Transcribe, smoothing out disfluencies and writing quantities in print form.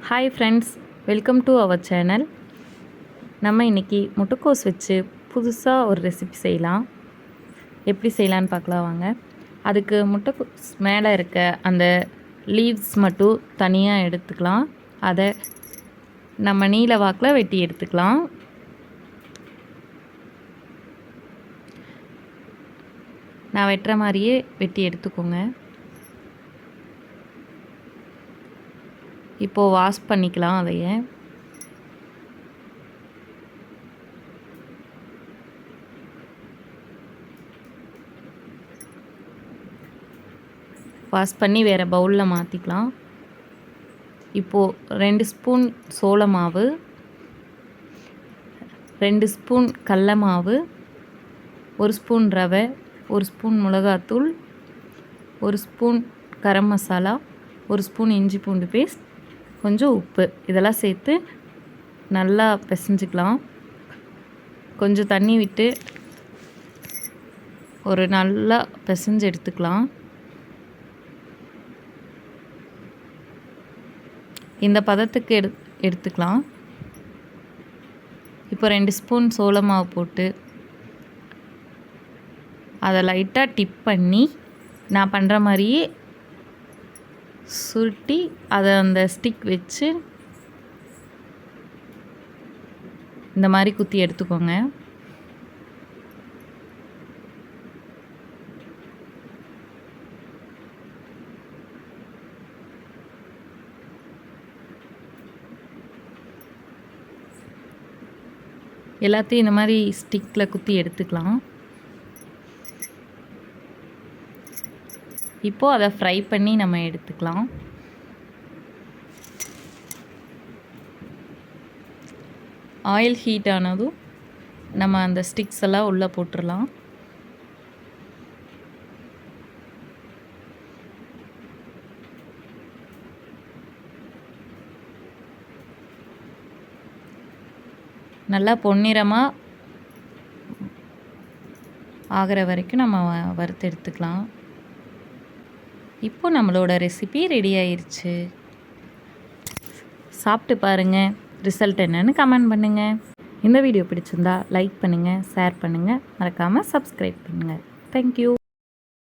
Hi friends, welcome to our channel. நம்ம இன்றைக்கி முட்டைக்கோஸ் வச்சு புதுசாக ஒரு ரெசிபி செய்யலாம். எப்படி செய்யலான்னு பார்க்கலாம் வாங்க. அதுக்கு முட்டைக்கோஸ் மேலே இருக்க அந்த லீவ்ஸ் மட்டும் தனியாக எடுத்துக்கலாம். அதை நம்ம நீல வாக்கில் வெட்டி எடுத்துக்கலாம். நான் வெட்டுற மாதிரியே வெட்டி எடுத்துக்கோங்க. இப்போது வாஷ் பண்ணிக்கலாம். அதைய வாஷ் பண்ணி வேறு பவுலில் மாற்றிக்கலாம். இப்போது 2 ஸ்பூன் சோள மாவு, 2 ஸ்பூன் கடல மாவு, 1 ஸ்பூன் ரவை, 1 ஸ்பூன் மிளகாத்தூள், 1 ஸ்பூன் கரம் மசாலா, 1 ஸ்பூன் இஞ்சி பூண்டு பேஸ்ட், கொஞ்சம் உப்பு, இதெல்லாம் சேர்த்து நல்லா பிசைஞ்சிக்கலாம். கொஞ்சம் தண்ணி விட்டு ஒரு நல்லா பிசைஞ்சு எடுத்துக்கலாம். இந்த பதத்துக்கு எடுத்துக்கலாம். இப்போ 2 ஸ்பூன் சோள மாவு போட்டு அதை லைட்டாக டிப் பண்ணி நான் பண்ணுற மாதிரியே சுருட்டி அதை அந்த ஸ்டிக் வச்சு இந்த மாதிரி குத்தி எடுத்துக்கோங்க. எல்லாத்தையும் இந்த மாதிரி ஸ்டிக்கில் குத்தி எடுத்துக்கலாம். இப்போது அதை ஃப்ரை பண்ணி நம்ம எடுத்துக்கலாம். ஆயில் ஹீட் ஆனதும் நம்ம அந்த ஸ்டிக்ஸ் எல்லாம் உள்ளே போட்டுடலாம். நல்லா பொன்னிறமாக ஆகிற வரைக்கும் நம்ம வறுத்து எடுத்துக்கலாம். இப்போ நம்மளோட ரெசிபி ரெடி ஆயிடுச்சு. சாப்பிட்டு பாருங்கள், ரிசல்ட் என்னன்னு கமெண்ட் பண்ணுங்கள். இந்த வீடியோ பிடிச்சிருந்தா லைக் பண்ணுங்கள், ஷேர் பண்ணுங்கள், மறக்காமல் சப்ஸ்கிரைப் பண்ணுங்கள். தேங்க்யூ.